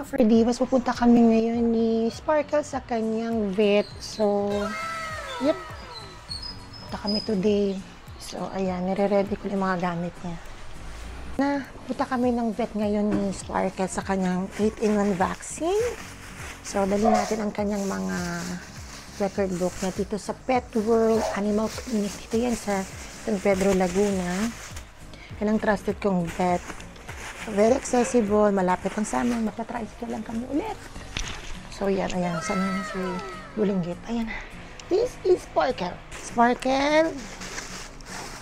mga Ferdivas, pupunta kami ngayon ni Sparkle sa kanyang vet. So, yep. Punta kami today. So, ayan, nire-ready ko yung mga gamit niya. Punta kami ng vet ngayon ni Sparkle sa kanyang 8-in-1 vaccine. So, dali natin ang kanyang mga record book niya dito sa Pet World Animal Clinic. Dito yan sa San Pedro, Laguna. Yan ang trusted kong vet. Very accessible, malapit lang sa amin, magta-tricycle lang kami ulit. So yan, ayan, saan na si Bulinggit? Ayan, this is Sparkle. Sparkle,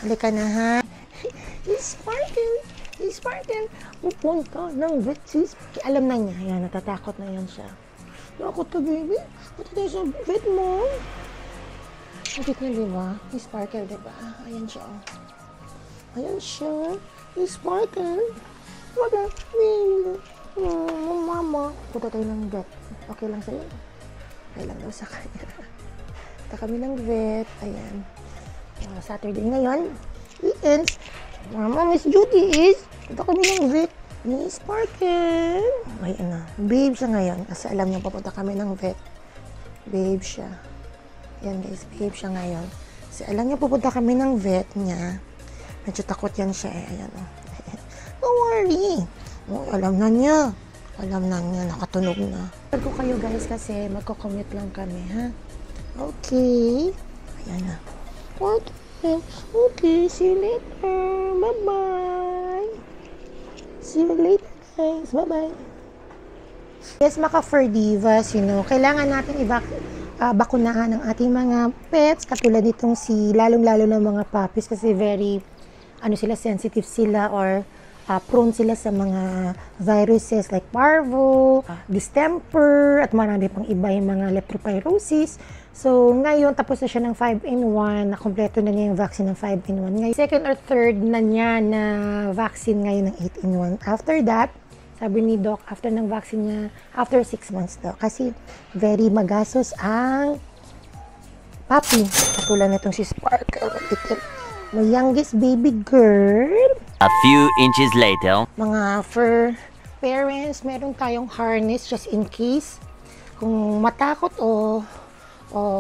halika na ha. Sparkle, pupunta ng vet sis. Alam na niya, ayan, natatakot na yan siya. Takot ka, baby? Punta tayo sa vet mo. Nakit niya, diba? Sparkle, diba? Ayan siya, oh. Ayan siya, Sparkle. Wala, mama. Punta tayo ng vet. Okay lang sa'yo? Okay lang daw sa kanya. Punta kami ng vet. Ayan. Saturday ngayon. Weekends. Mama, Miss Judy is. Punta kami ng vet. Miss Sparkle. Ayan na. Babe siya ngayon. Kasi alam niya papunta kami ng vet. Babe siya. Ayan guys, babe siya ngayon. Kasi alam niya pupunta kami ng vet niya. Medyo takot yan siya eh. Ayan o. Don't worry. Oh, alam na niya. Alam na niya. Nakatunog na. Tag ko kayo guys kasi magko-commute lang kami, ha? Okay. Ayan na. Okay. See you later. Bye-bye. See you later, guys. Bye-bye. Yes, mga Ferdivas, kailangan natin bakunahan ang ating mga pets. Katulad nitong lalong-lalo ng mga puppies kasi very, sensitive sila or prone sila sa mga viruses like parvo, distemper, at marami pang iba yung mga leptospirosis. So, ngayon, tapos na siya ng 5-in-1, nakompleto na niya yung vaccine ng 5-in-1. Ngayon, second or third na niya na vaccine ngayon ng 8-in-1. After that, sabi ni Doc, after ng vaccine niya, after 6 months daw. Kasi, very magastos ang puppy. Katulad na itong si Sparkle. My youngest baby girl. A few inches later. Mga fur parents, meron tayong harness just in case. Kung matakot o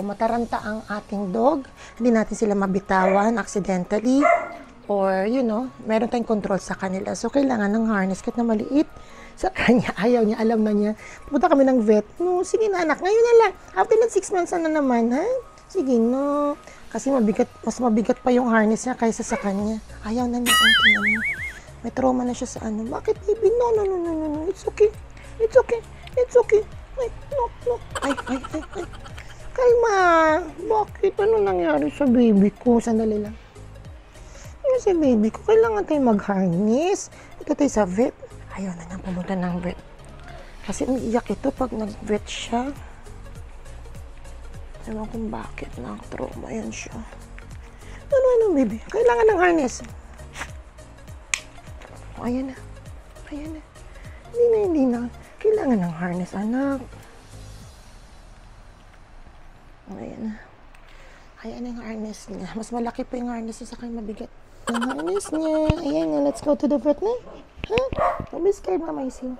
mataranta ang ating dog, hindi natin sila mabitawan accidentally. Or, meron tayong control sa kanila. So, kailangan ng harness kahit na maliit sa kanya. Ayaw niya, alam na niya. Pupunta kami ng vet. No, sige na anak, ngayon na lang. After ng 6 months na naman, ha? Sige, no. Kasi mas mabigat pa yung harness niya kaysa sa kanya. Ayaw na niya. May trauma na siya sa ano. Bakit, baby? No. It's okay. Ay, no. Ay. Kalma. Bakit? Ano nangyari sa baby ko? Sandali lang. Ano sa baby ko? Kailangan tayo mag-harness. Ito tayo sa vet. Ayaw na niyang pumunta ng vet. Kasi umiiyak ito pag nag-vet siya. Ewan kung bakit trauma yan siya. Ano, baby? Kailangan ng harness. Oh, ayan na. Hindi na. Kailangan ng harness, anak. Ayan na. Ayan ang harness niya. Mas malaki pa yung harness niya sa kanya mabigat. Ang harness niya. Ayan na. Let's go to the vet na. Ha? Don't be scared, Mama Isil.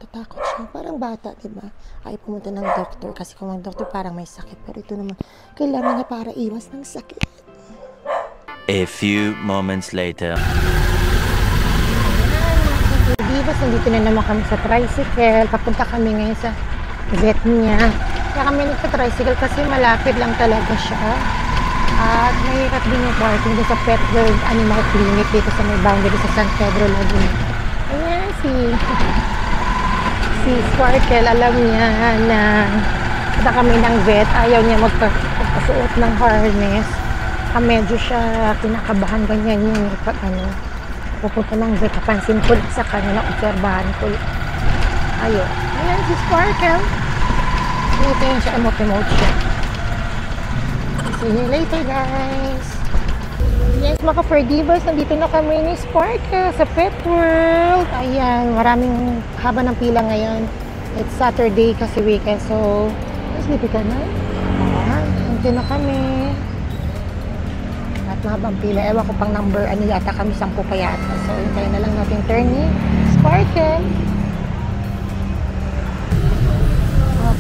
Natatakot siya. Parang bata, diba? Ay pumunta ng doktor. Kasi kung ang doktor parang may sakit. Pero ito naman, kailangan niya para iwas ng sakit. A few moments later. Divas, nandito na naman kami sa tricycle. Papunta kami ngayon sa vet niya. Kaya kami nagpa-tricycle kasi malapit lang talaga siya. At mahirap din yung parking sa Pet World Animal Clinic dito sa may boundary sa San Pedro, Laguna. Ayan si Sparkle, alam niya na punta kami ng vet. Ayaw niya magpasuot ng harness. Medyo siya kinakabahan ganyan yun pag pupunta ng vet. Kapansin ko sa kanya, obserbahan ko. Ayan si Sparkle. Dito yun siya, emote siya. See you later, guys. Yes, mga Ferdivas, nandito na kami ni Sparkle sa Pet World. Ayan, maraming haba ng pila ngayon. It's Saturday kasi weekend, so sleepy ka na. Ayan, nandito na kami. At mahabang pila. Ewan ko pang number, yata kami 10 pa yata. So, hintayin na lang natin turn ni Sparkle.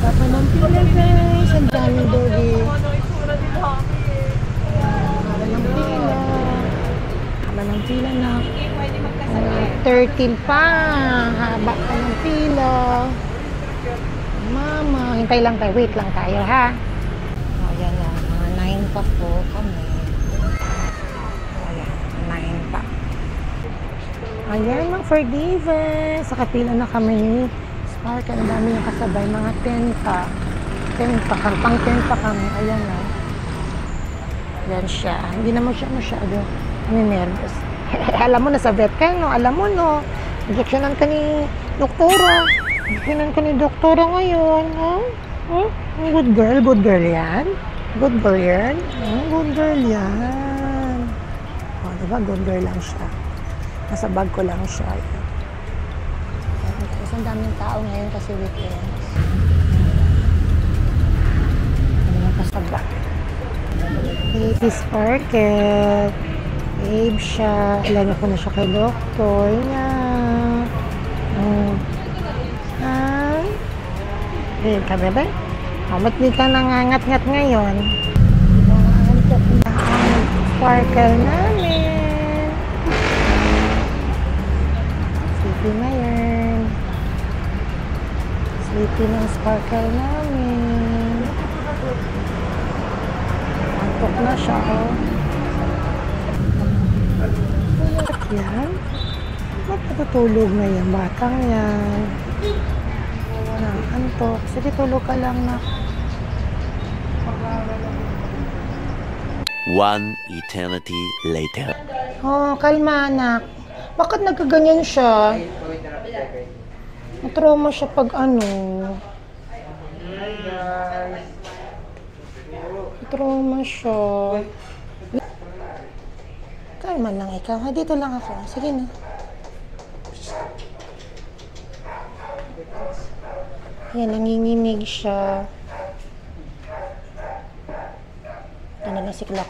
Papa ng pila guys. Ang daming doggy. Haba ng pila. Haba ng pila na. 13 pa. Haba pa ng pila. Mama. Hintay lang tayo. Wait lang tayo ha. O yan na. Mga 9 pa po kami. Ayan. 9 pa. Ayan mga for divas. Sa kapila na kami ni Sparkle. Ang dami yung kasabay. Mga 10 pa. 10 pa. Pang 10 pa kami. Ayan na. Yan siya. Hindi naman siya masyado nervous. Alam mo na sa vet kayo, no? Alam mo, no? Injeksyonan ka ni doktora. Injeksyonan ka ni doktora ngayon, ha? Huh? Good girl yan. Good girl yan. Good girl yan. O, diba? Good girl lang siya. Nasa bag ko lang siya. Guys, ang daming tao ngayon kasi weekends. Ano yung kasabay? Baby Sparkle. Babe siya. Ilagay ko na siya kay doktor niya. Hi. Babe ka, bebe? Ba't di ka nangangat-ngat ngayon? Nangangat na ang Sparkle namin. Sleepy na yan. Sleepy ng Sparkle namin. Antok na siya, oh. Yan. Matutulog na yan. Batang yan. Antok. Sige, tulog ka lang na. One eternity later. Oh, kalma anak. Bakit nagkaganyan siya? Matrauma siya pag ano. Matrauma siya. Kalma lang ikaw. Ha, dito lang ako. Sige na. Yan, nanginginig siya. Ito na lang si Kuya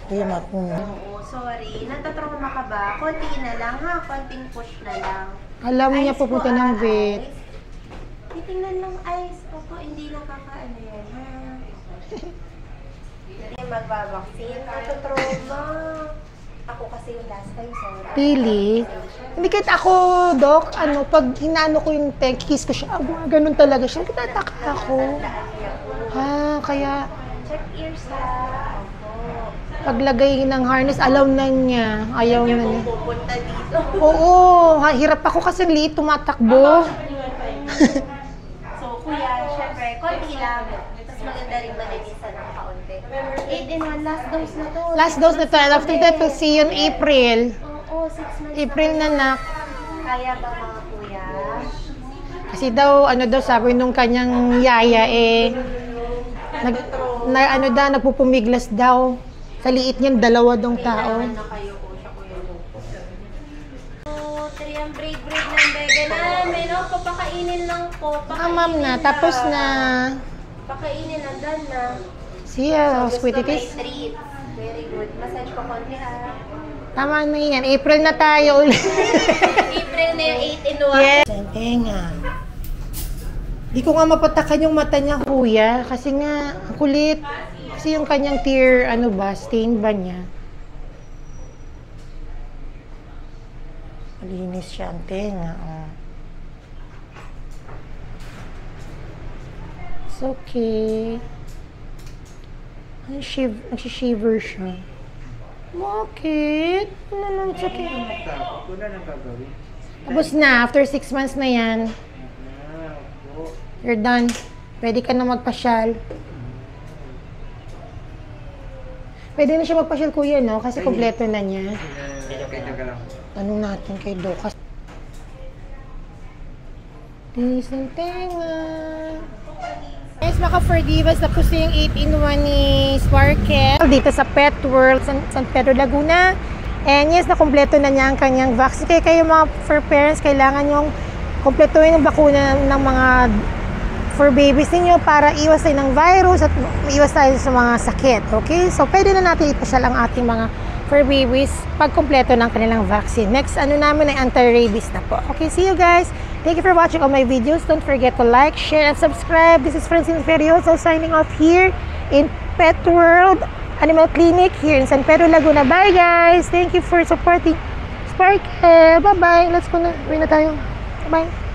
Oo, sorry. Natatrauma ka ba? Konti na lang ha. Konting push na lang. Alam niya pupunta ng vet. Titingnan lang eyes. Opo, hindi nakakaano yan ha. Hindi magbabaksin. Natatrauma. Ako kasi yung last time, sorry. Pili. Hindi kahit ako, Doc, ano, pag hinaano ko yung tank, kiss ko siya, ganun talaga siya. Kitataka ako. Kaya Check ears ha. Opo. paglagay ng harness, alaw na niya. Ayaw na niya. Pupunta dito. Oo, hirap ako kasi liit tumatakbo. So, kuya, syempre, konti lang. Tapos maganda rin malinisan ng kaunti. 8 in 1, last dose na to. Last dose na to. After that, we'll see you in April. Oo, 6 months April na nak. Kaya ba mga kuya? Kasi daw, ano daw, sabi nung kanyang yaya, nagpupumiglas daw. Sa liit niyan, 2 daw tao. Na kayo po siya, kuya Lupos. Oh, 3 ang breed ng bebe namin. Oh, papakainin lang po. Ma'am na. Tapos na. Pakainin, nandan na. See ya, Gusto sweetie may tis. treat. Very good. Massage ko konti ha. Tama na yan. April na tayo ulit. April na yung 8 in 1. Yes. Tenga. Di ko nga mapatakan yung mata niya, kuya. Kasi nga, ang kulit. Kasi yung kanyang tear, stain ba niya? Malinis siya ang tenga. Oh. It's okay. Nagsishiver siya. Bakit? Ano, it's okay. Tapos na, after 6 months na yan. You're done. Pwede ka na magpasyal. Pwede na siya magpasyal, kuya, no? Kasi kompleto na niya. Tanong natin kay Doc. Tinis ng tenga. Guys, mga Fur Divas, tapos yung 8-in-1 ni Sparkle dito sa Pet World, San Pedro, Laguna. And yes, nakompleto na niya ang kanyang vaccine. Kaya kayo mga fur parents, kailangan yung kompletuhin yung bakuna ng mga fur babies ninyo para iwas tayo ng virus at iwas tayo sa mga sakit. Okay? So, pwede na natin ipasyal ang ating mga fur babies pag kompleto ng kanilang vaccine. Next, namin ay anti-rabies na po. Okay, see you guys! Thank you for watching all my videos. Don't forget to like, share, and subscribe. This is Francine Ferrioso signing off here in Pet World Animal Clinic here in San Pedro, Laguna. Bye guys! Thank you for supporting Sparkle. Bye-bye! Let's go na. Uwi na tayo. Bye!